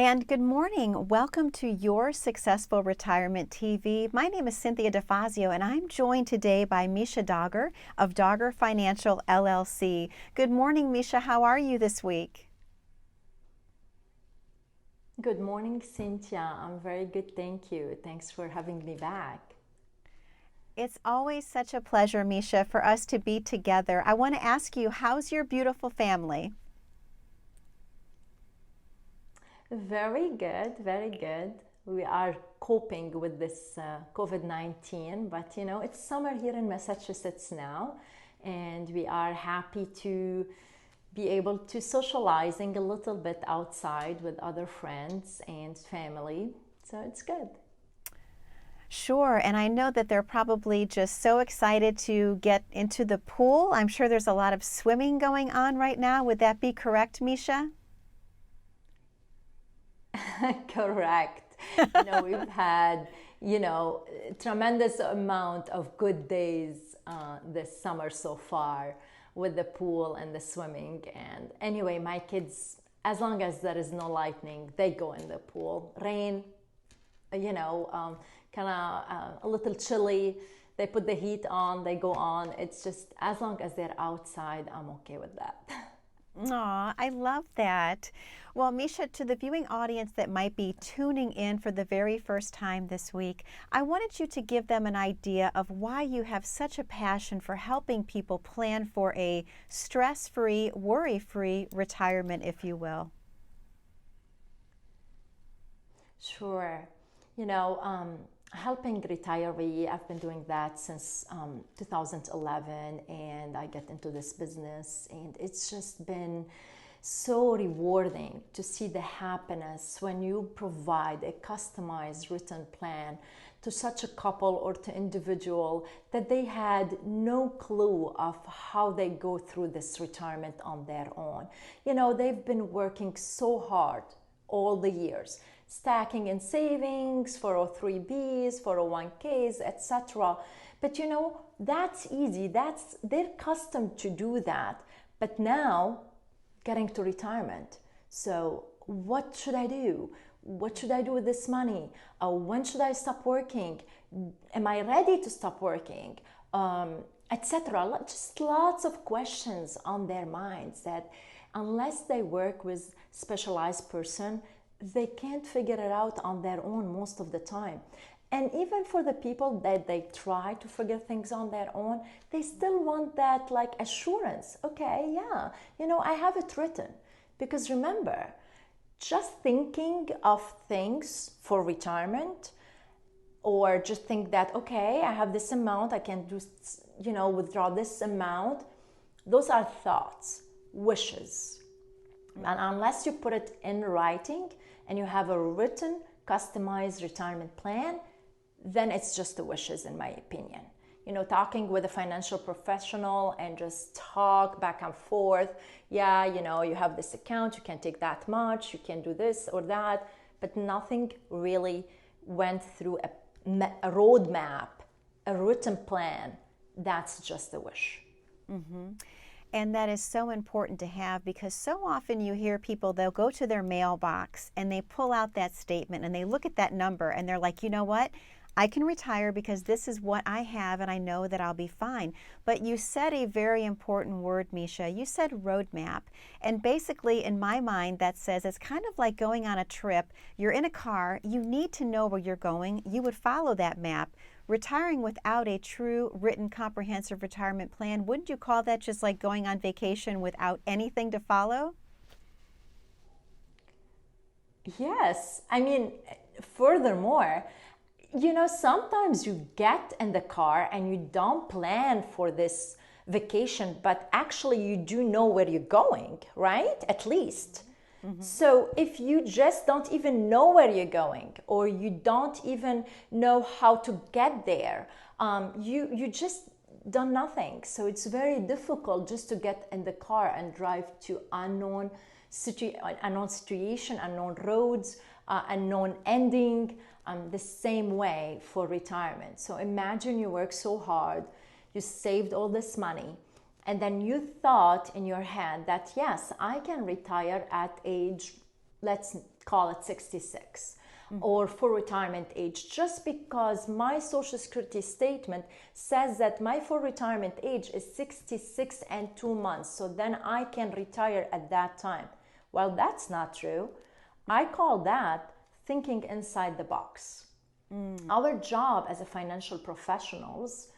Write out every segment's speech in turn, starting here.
And good morning. Welcome to Your Successful Retirement TV. My name is Cynthia DeFazio, and I'm joined today by Misha Dagher of Dagher Financial LLC. Good morning, Misha. How are you this week? Good morning, Cynthia. I'm very good, thank you. Thanks for having me back. It's always such a pleasure, Misha, for us to be together. I want to ask you, how's your beautiful family? Very good, very good. We are coping with this COVID-19, but it's summer here in Massachusetts now, and we are happy to be able to socializing a little bit outside with other friends and family. So it's good. Sure, and I know that they're probably just so excited to get into the pool. I'm sure there's a lot of swimming going on right now. Would that be correct, Misha? Correct. We've had, tremendous amount of good days this summer so far with the pool and the swimming. And anyway, my kids, as long as there is no lightning, they go in the pool. Rain, kind of a little chilly. They put the heat on, they go on. It's just, as long as they're outside, I'm okay with that. Aw, I love that. Well, Misha, to the viewing audience that might be tuning in for the very first time this week, I wanted you to give them an idea of why you have such a passion for helping people plan for a stress-free, worry-free retirement, if you will. Sure. Helping retiree, I've been doing that since 2011, and I get into this business, and it's just been so rewarding to see the happiness when you provide a customized written plan to such a couple or to individual that they had no clue of how they go through this retirement on their own. They've been working so hard all the years, stacking in savings, 403bs, 401ks, etc. But that's easy. They're accustomed to do that. But now, getting to retirement. So what should I do? What should I do with this money? When should I stop working? Am I ready to stop working? Etc. Just lots of questions on their minds that unless they work with specialized person, they can't figure it out on their own most of the time. And even for the people that they try to figure things on their own, they still want that assurance. Okay, yeah, I have it written. Because remember, just thinking of things for retirement, or just think that, okay, I have this amount, I can do, withdraw this amount, those are thoughts, wishes. And unless you put it in writing and you have a written, customized retirement plan, then it's just the wishes, in my opinion. Talking with a financial professional and just talk back and forth. Yeah, you have this account, you can take that much, you can do this or that, but nothing really went through a roadmap, a written plan. That's just a wish. Mm-hmm. And that is so important to have, because so often you hear people, they'll go to their mailbox and they pull out that statement and they look at that number and they're like, you know what? I can retire because this is what I have and I know that I'll be fine. But you said a very important word, Misha. You said roadmap. And basically, in my mind, that says it's kind of like going on a trip. You're in a car. You need to know where you're going. You would follow that map. Retiring without a true written comprehensive retirement plan, wouldn't you call that just like going on vacation without anything to follow? Yes. Furthermore, sometimes you get in the car and you don't plan for this vacation, but actually you do know where you're going, right? At least. Mm-hmm. So if you just don't even know where you're going, or you don't even know how to get there, you just done nothing. So it's very difficult just to get in the car and drive to unknown situation, unknown roads, unknown ending. The same way for retirement. So imagine you work so hard, you saved all this money, and then you thought in your head that yes, I can retire at age, let's call it 66, or for retirement age, just because my Social Security statement says that my full retirement age is 66 and 2 months. So then I can retire at that time. Well, that's not true. I call that thinking inside the box. Our job as a financial professionals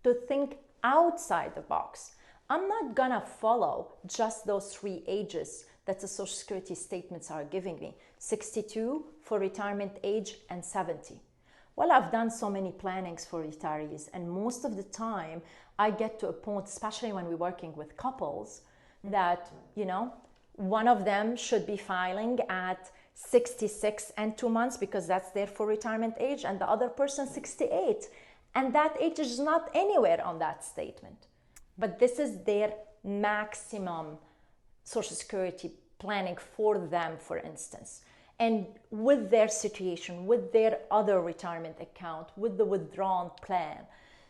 to think outside the box. I'm not gonna follow just those 3 ages that the Social Security statements are giving me, 62 for retirement age and 70. Well, I've done so many plannings for retirees, and most of the time I get to a point, especially when we're working with couples, that, one of them should be filing at 66 and 2 months because that's their full retirement age, and the other person 68. And that age is not anywhere on that statement. But this is their maximum Social Security planning for them, for instance. And with their situation, with their other retirement account, with the withdrawn plan.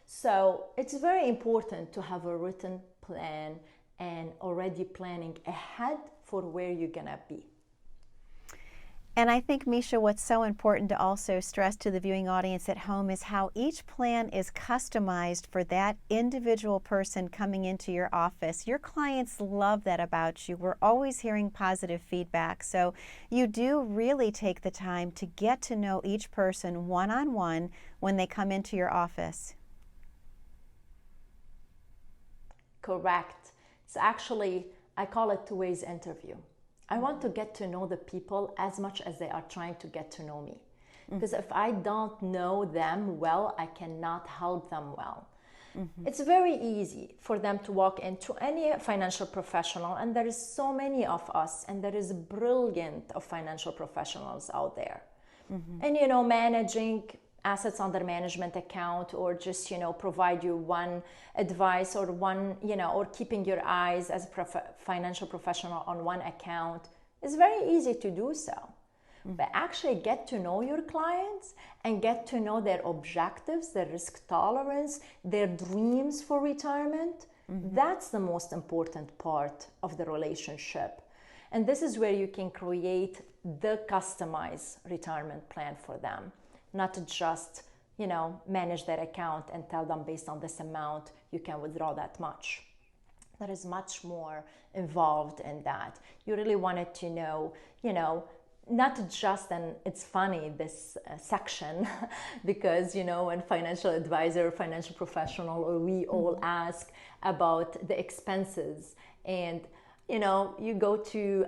So it's very important to have a written plan and already planning ahead for where you're gonna be. And I think, Misha, what's so important to also stress to the viewing audience at home is how each plan is customized for that individual person coming into your office. Your clients love that about you. We're always hearing positive feedback. So you do really take the time to get to know each person one-on-one when they come into your office. Correct. It's actually, I call it two-ways interview. I want to get to know the people as much as they are trying to get to know me. Because if I don't know them well, I cannot help them well. It's very easy for them to walk into any financial professional, and there is so many of us, and there is brilliant of financial professionals out there. And managing assets under management account, or just provide you one advice, or one or keeping your eyes as a financial professional on one account is very easy to do so. But actually get to know your clients and get to know their objectives, their risk tolerance, their dreams for retirement. That's the most important part of the relationship. And this is where you can create the customized retirement plan for them. Not to just, manage their account and tell them based on this amount, you can withdraw that much. There is much more involved in that. You really wanted to know, not just, and it's funny, this section, because, when financial advisor, financial professional, or we all ask about the expenses, and you go to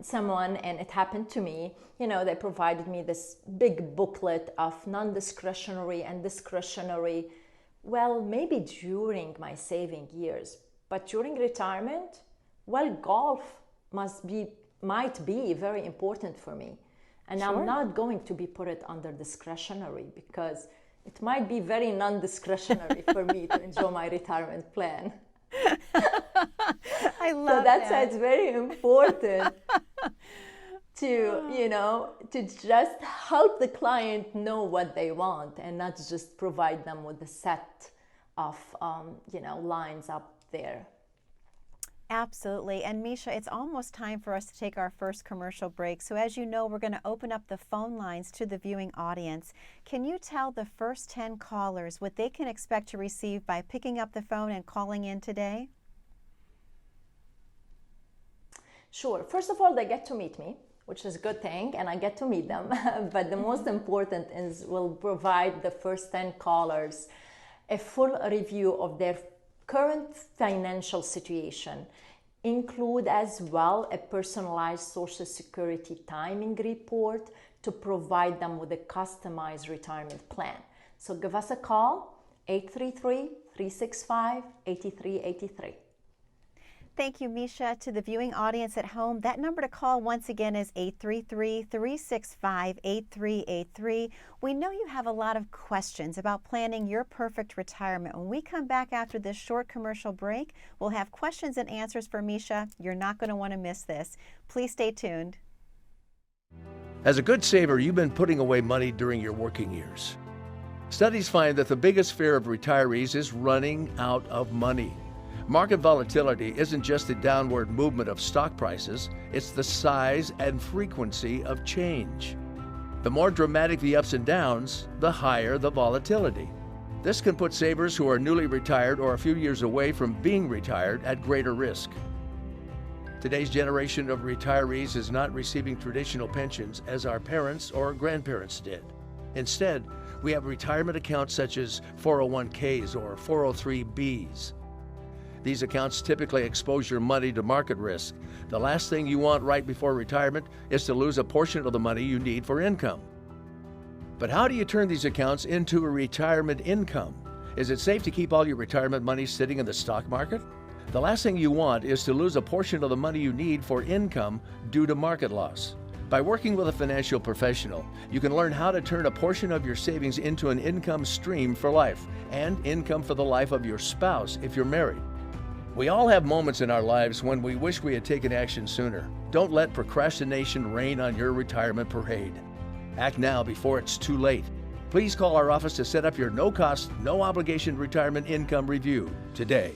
someone, and it happened to me, they provided me this big booklet of non-discretionary and discretionary, well, maybe during my saving years, but during retirement, well, golf might be very important for me. And Sure. I'm not going to be put it under discretionary, because it might be very non-discretionary for me to enjoy my retirement plan. I love So that's why that. it's very important to just help the client know what they want, and not just provide them with a set of lines up there. Absolutely. And Misha, it's almost time for us to take our first commercial break. So as you know, we're going to open up the phone lines to the viewing audience. Can you tell the first 10 callers what they can expect to receive by picking up the phone and calling in today? Sure. First of all, they get to meet me, which is a good thing, and I get to meet them. But the most important is we'll provide the first 10 callers a full review of their current financial situation, include as well a personalized Social Security timing report to provide them with a customized retirement plan. So give us a call, 833-365-8383. Thank you, Misha. To the viewing audience at home, that number to call once again is 833-365-8383. We know you have a lot of questions about planning your perfect retirement. When we come back after this short commercial break, we'll have questions and answers for Misha. You're not going to want to miss this. Please stay tuned. As a good saver, you've been putting away money during your working years. Studies find that the biggest fear of retirees is running out of money. Market volatility isn't just the downward movement of stock prices, it's the size and frequency of change. The more dramatic the ups and downs, the higher the volatility. This can put savers who are newly retired or a few years away from being retired at greater risk. Today's generation of retirees is not receiving traditional pensions as our parents or grandparents did. Instead, we have retirement accounts such as 401ks or 403bs. These accounts typically expose your money to market risk. The last thing you want right before retirement is to lose a portion of the money you need for income. But how do you turn these accounts into a retirement income? Is it safe to keep all your retirement money sitting in the stock market? The last thing you want is to lose a portion of the money you need for income due to market loss. By working with a financial professional, you can learn how to turn a portion of your savings into an income stream for life and income for the life of your spouse if you're married. We all have moments in our lives when we wish we had taken action sooner. Don't let procrastination reign on your retirement parade. Act now before it's too late. Please call our office to set up your no-cost, no-obligation retirement income review today.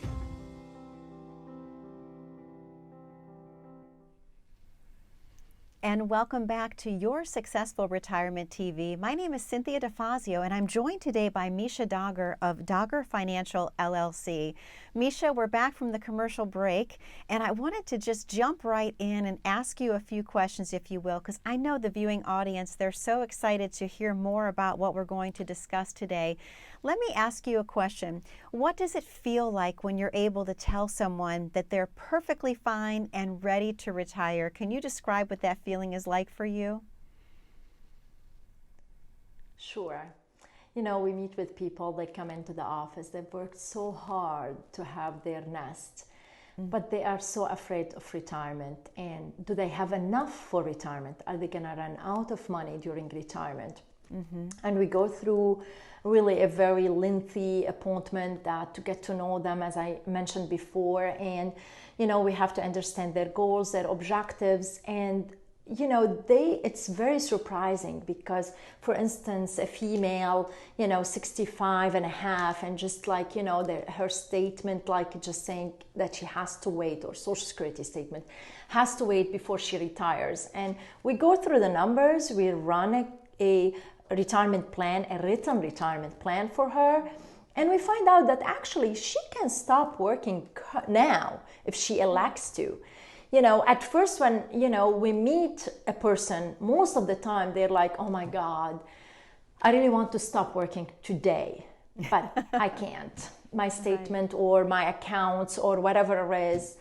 And welcome back to Your Successful Retirement TV. My name is Cynthia DeFazio, and I'm joined today by Misha Dagher of Dagher Financial LLC. Misha, we're back from the commercial break, and I wanted to just jump right in and ask you a few questions, if you will, because I know the viewing audience, they're so excited to hear more about what we're going to discuss today. Let me ask you a question. What does it feel like when you're able to tell someone that they're perfectly fine and ready to retire? Can you describe what that feeling is like for you? Sure. You know, we meet with people that come into the office. They've worked so hard to have their nest, but they are so afraid of retirement. And do they have enough for retirement? Are they going to run out of money during retirement? And we go through really a very lengthy appointment to get to know them, as I mentioned before. And, you know, we have to understand their goals, their objectives, and you know, it's very surprising because, for instance, a female, 65 and a half, and just like, her statement, like just saying that she has to wait, or Social Security statement, has to wait before she retires. And we go through the numbers, we run a retirement plan, a written retirement plan for her, and we find out that actually she can stop working now if she elects to. At first when, we meet a person, most of the time they're like, oh my God, I really want to stop working today, but I can't. My statement or my accounts or whatever it is.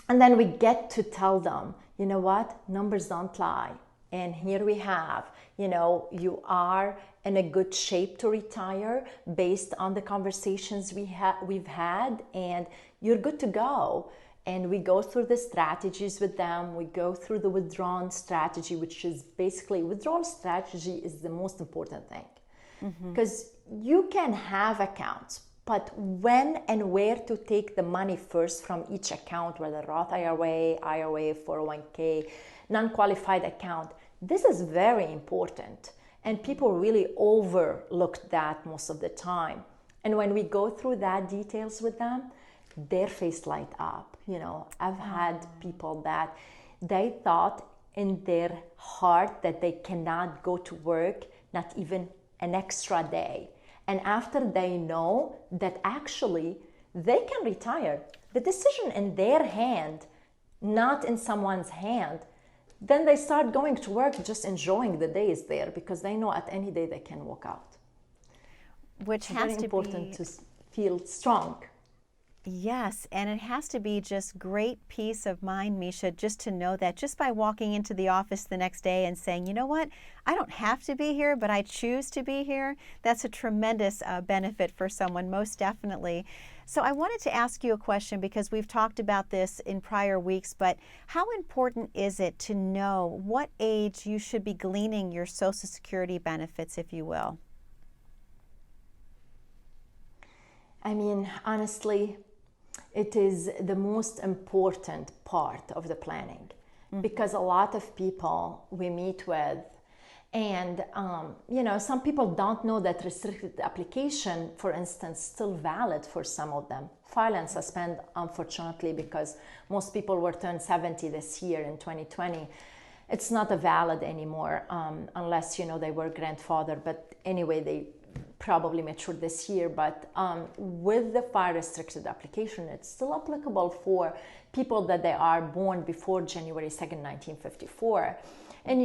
And then we get to tell them, you know what, numbers don't lie. And here we have, you are in a good shape to retire based on the conversations we've had, and you're good to go. And we go through the strategies with them. We go through the withdrawal strategy, which is basically, withdrawal strategy is the most important thing. Because you can have accounts, but when and where to take the money first from each account, whether Roth IRA, 401k, non-qualified account, this is very important. And people really overlook that most of the time. And when we go through that details with them, their face light up. I've had people that they thought in their heart that they cannot go to work, not even an extra day. And after they know that actually they can retire, the decision in their hand, not in someone's hand, then they start going to work, just enjoying the days there, because they know at any day they can walk out. Which has very to important be to feel strong. Yes, and it has to be just great peace of mind, Misha, just to know that just by walking into the office the next day and saying, you know what, I don't have to be here, but I choose to be here. That's a tremendous benefit for someone, most definitely. So I wanted to ask you a question, because we've talked about this in prior weeks, but how important is it to know what age you should be gleaning your Social Security benefits, if you will? I mean, honestly, it is the most important part of the planning, because a lot of people we meet with, And some people don't know that restricted application, for instance, still valid for some of them. File and suspend, unfortunately, because most people were turned 70 this year in 2020. It's not a valid anymore, unless they were grandfather. But anyway, they probably matured this year. But with the file restricted application, it's still applicable for people that they are born before January 2nd, 1954. And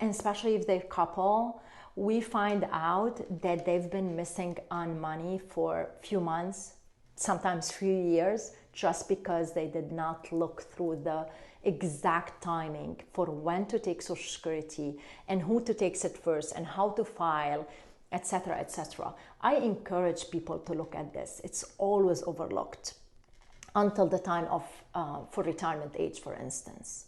and especially if they're couple, we find out that they've been missing on money for a few months, sometimes few years, just because they did not look through the exact timing for when to take Social Security and who to take it first and how to file, etc., etc. I encourage people to look at this. It's always overlooked until the time of for retirement age, for instance.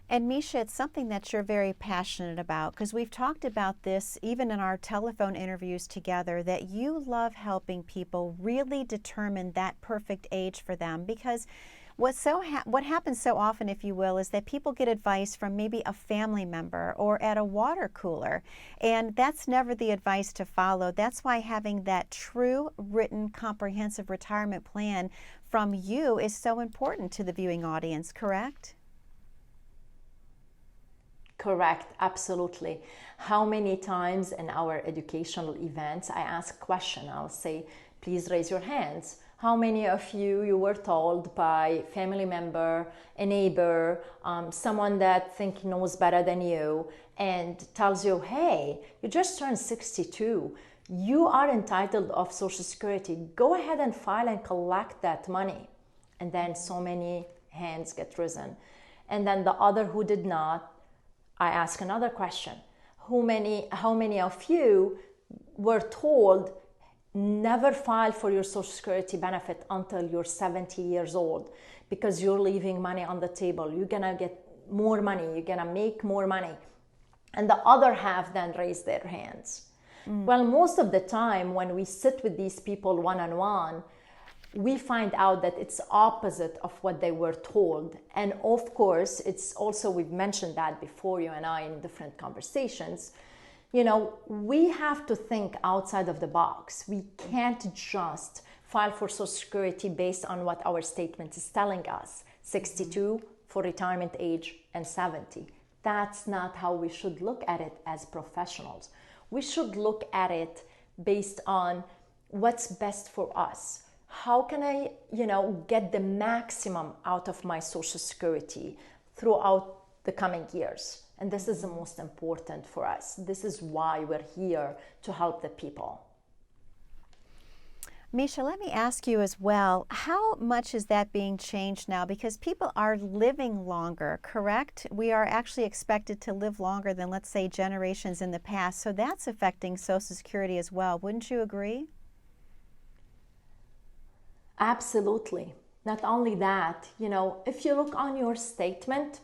And Misha, it's something that you're very passionate about, because we've talked about this even in our telephone interviews together, that you love helping people really determine that perfect age for them. Because what happens so often, if you will, is that people get advice from maybe a family member or at a water cooler, and that's never the advice to follow. That's why having that true written comprehensive retirement plan from you is so important to the viewing audience, correct? Correct, absolutely. How many times in our educational events I ask a question, I'll say, please raise your hands. How many of you were told by family member, a neighbor, someone that think knows better than you, and tells you, hey, you just turned 62. You are entitled of Social Security. Go ahead and file and collect that money. And then so many hands get risen. And then the other who did not, I ask another question. How many of you were told never file for your Social Security benefit until you're 70 years old because you're leaving money on the table? You're gonna get more money, you're gonna make more money. And the other half then raise their hands. Well, most of the time when we sit with these people one-on-one, we find out that it's opposite of what they were told. And of course, it's also, we've mentioned that before, you and I, in different conversations, we have to think outside of the box. We can't just file for Social Security based on what our statement is telling us, 62 for retirement age and 70. That's not how we should look at it as professionals. We should look at it based on what's best for us. How can I, get the maximum out of my Social Security throughout the coming years? And this is the most important for us. This is why we're here, to help the people. Misha, let me ask you as well, how much is that being changed now? Because people are living longer, correct? We are actually expected to live longer than, let's say, generations in the past. So that's affecting Social Security as well. Wouldn't you agree? Absolutely. Not only that, if you look on your statement,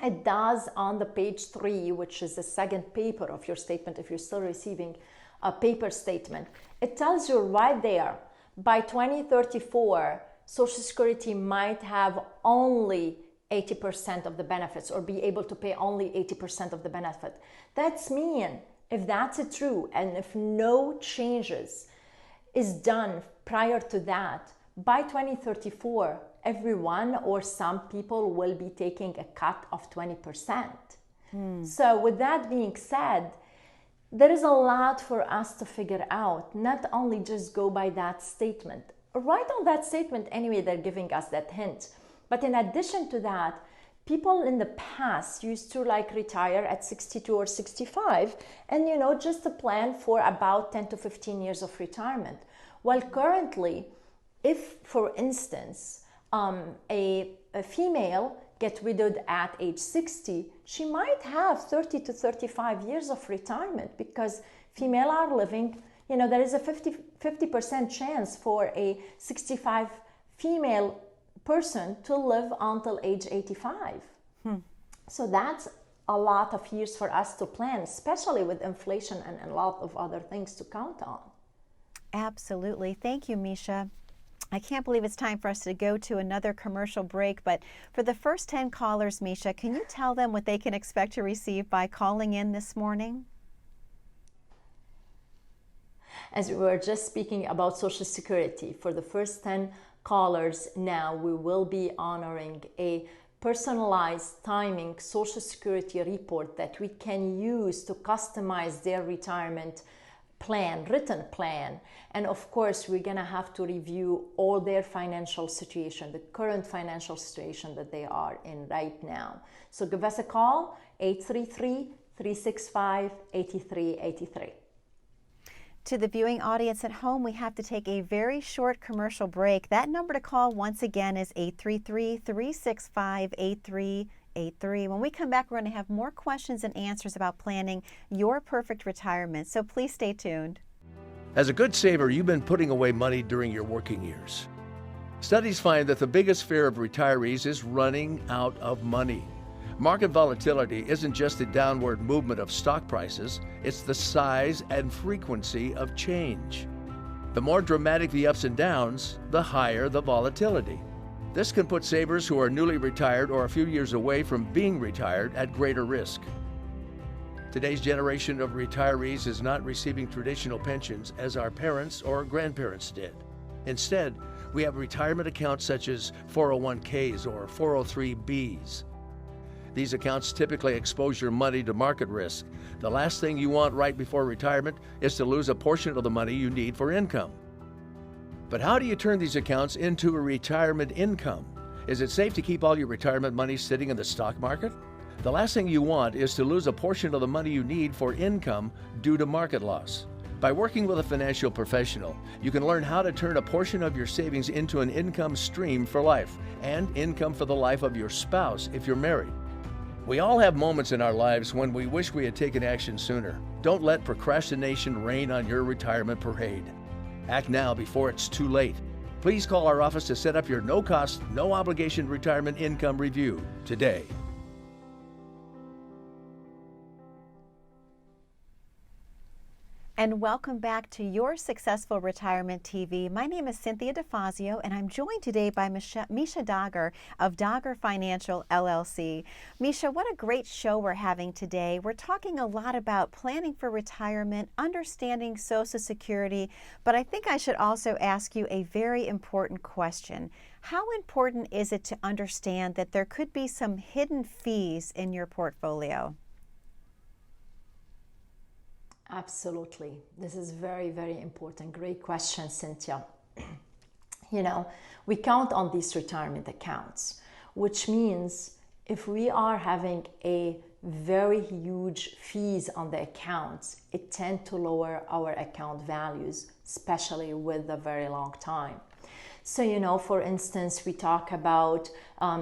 it does on the page 3, which is the second paper of your statement, if you're still receiving a paper statement, it tells you right there, by 2034, Social Security might have only 80% of the benefits, or be able to pay only 80% of the benefit. That's mean, if that's true, and if no changes is done prior to that, by 2034, everyone or some people will be taking a cut of 20%. So with that being said, there is a lot for us to figure out, not only just go by that statement. Right on that statement, anyway, they're giving us that hint. But in addition to that, people in the past used to retire at 62 or 65 and, just to plan for about 10 to 15 years of retirement. Well, currently, if, for instance, a female gets widowed at age 60, she might have 30 to 35 years of retirement, because female are living, there is a 50% chance for a 65 female person to live until age 85. So that's a lot of years for us to plan, especially with inflation and a lot of other things to count on. Absolutely. Thank you, Misha. I can't believe it's time for us to go to another commercial break, but for the first 10 callers, Misha, can you tell them what they can expect to receive by calling in this morning? As we were just speaking about Social Security, for the first 10 callers now, we will be honoring a personalized timing Social Security report that we can use to customize their retirement plan, written plan. And of course, we're gonna have to review all their financial situation, the current financial situation that they are in right now. So give us a call, 833-365-8383. To the viewing audience at home, we have to take a very short commercial break. That number to call once again is 833-365-8383. When we come back, we're going to have more questions and answers about planning your perfect retirement. So please stay tuned. As a good saver, you've been putting away money during your working years. Studies find that the biggest fear of retirees is running out of money. Market volatility isn't just the downward movement of stock prices, it's the size and frequency of change. The more dramatic the ups and downs, the higher the volatility. This can put savers who are newly retired or a few years away from being retired at greater risk. Today's generation of retirees is not receiving traditional pensions as our parents or grandparents did. Instead, we have retirement accounts such as 401ks or 403bs. These accounts typically expose your money to market risk. The last thing you want right before retirement is to lose a portion of the money you need for income. But how do you turn these accounts into a retirement income? Is it safe to keep all your retirement money sitting in the stock market? The last thing you want is to lose a portion of the money you need for income due to market loss. By working with a financial professional, you can learn how to turn a portion of your savings into an income stream for life and income for the life of your spouse if you're married. We all have moments in our lives when we wish we had taken action sooner. Don't let procrastination reign on your retirement parade. Act now before it's too late. Please call our office to set up your no-cost, no-obligation retirement income review today. And welcome back to Your Successful Retirement TV. My name is Cynthia DeFazio, and I'm joined today by Misha Dagher of Dagher Financial LLC. Misha, what a great show we're having today. We're talking a lot about planning for retirement, understanding Social Security, but I think I should also ask you a very important question. How important is it to understand that there could be some hidden fees in your portfolio? Absolutely. This is very, very important. Great question, Cynthia. You know, we count on these retirement accounts, which means if we are having a very huge fees on the accounts, it tends to lower our account values, especially with a very long time. So, you know, for instance, we talk about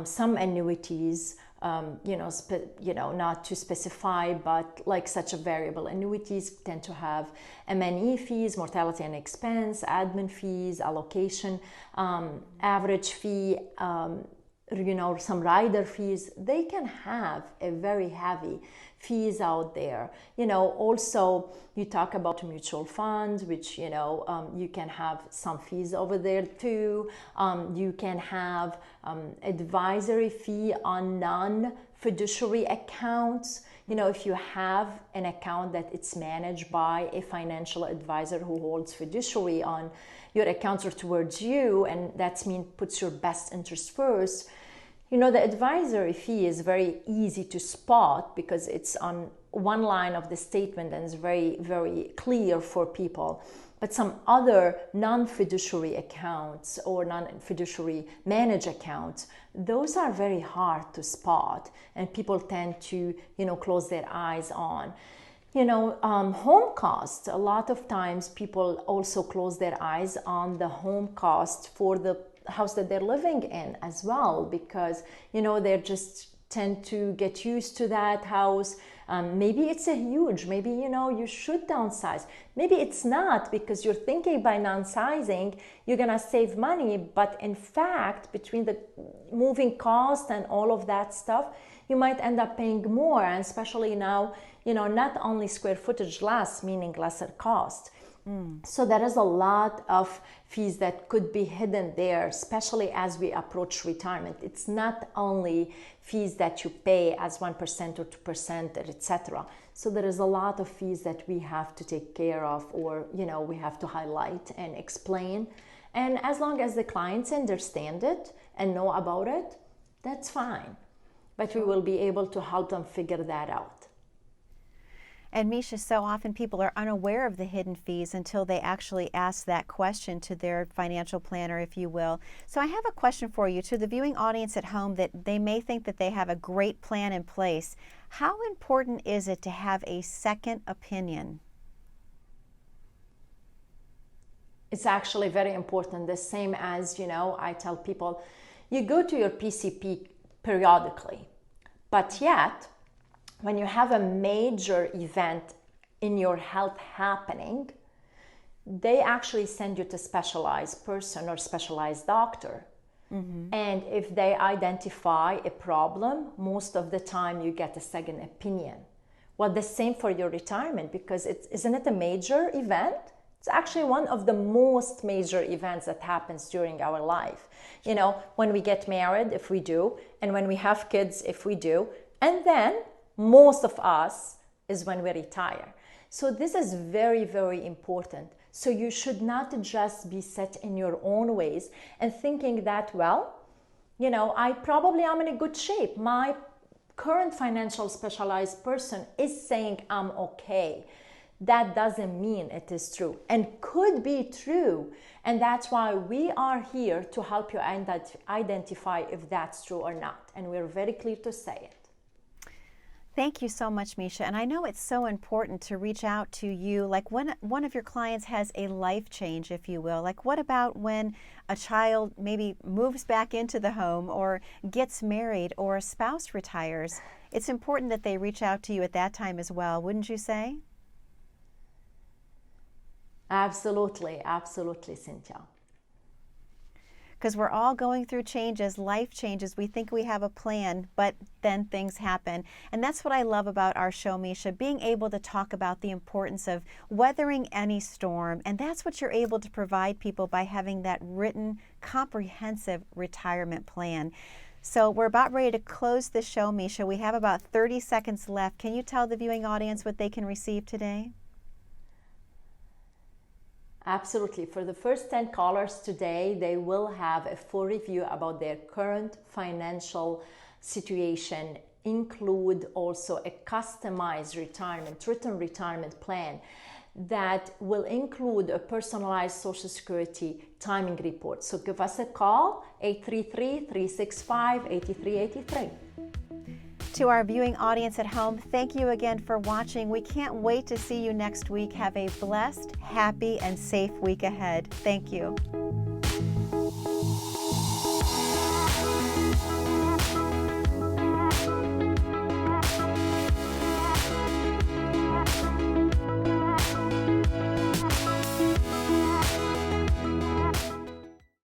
some annuities, not to specify, but like such a variable annuities tend to have M&E fees, mortality and expense, admin fees, allocation, average fee, some rider fees. They can have a very heavy fees out there. Also you talk about mutual funds, which, you can have some fees over there too. You can have advisory fee on non-fiduciary accounts. If you have an account that it's managed by a financial advisor who holds fiduciary on your accounts or towards you, and that means puts your best interest first, the advisory fee is very easy to spot because it's on one line of the statement and is very, very clear for people. But some other non-fiduciary accounts or non-fiduciary managed accounts, those are very hard to spot, and people tend to, close their eyes on. Home costs, a lot of times people also close their eyes on the home cost for the house that they're living in as well, because they just tend to get used to that house. Maybe it's maybe you should downsize. Maybe it's not, because you're thinking by downsizing you're gonna save money, but in fact between the moving cost and all of that stuff, you might end up paying more. And especially now, not only square footage less, meaning lesser cost, So there is a lot of fees that could be hidden there, especially as we approach retirement. It's not only fees that you pay as 1% or 2%, etc. So there is a lot of fees that we have to take care of, or we have to highlight and explain. And as long as the clients understand it and know about it, that's fine. But we will be able to help them figure that out. And Misha, so often people are unaware of the hidden fees until they actually ask that question to their financial planner, if you will. So I have a question for you, to the viewing audience at home, that they may think that they have a great plan in place. How important is it to have a second opinion? It's actually very important. The same as, I tell people, you go to your PCP periodically, but yet, when you have a major event in your health happening, they actually send you to specialized person or specialized doctor. And if they identify a problem, most of the time you get a second opinion. Well, the same for your retirement, because isn't it a major event? It's actually one of the most major events that happens during our life. When we get married, if we do, and when we have kids, if we do, and then most of us is when we retire. So this is very, very important. So you should not just be set in your own ways and thinking that, I probably am in a good shape. My current financial specialized person is saying I'm okay. That doesn't mean it is true, and could be true. And that's why we are here to help you identify if that's true or not. And we're very clear to say it. Thank you so much, Misha. And I know it's so important to reach out to you, like when one of your clients has a life change, if you will. Like, what about when a child maybe moves back into the home, or gets married, or a spouse retires? It's important that they reach out to you at that time as well, wouldn't you say? Absolutely, absolutely, Cynthia. Because we're all going through changes, life changes. We think we have a plan, but then things happen. And that's what I love about our show, Misha, being able to talk about the importance of weathering any storm. And that's what you're able to provide people by having that written, comprehensive retirement plan. So we're about ready to close the show, Misha. We have about 30 seconds left. Can you tell the viewing audience what they can receive today? Absolutely. For the first 10 callers today, they will have a full review about their current financial situation, include also a customized written retirement plan that will include a personalized Social Security timing report. So give us a call, 833-365-8383. To our viewing audience at home, thank you again for watching. We can't wait to see you next week. Have a blessed, happy, and safe week ahead. Thank you.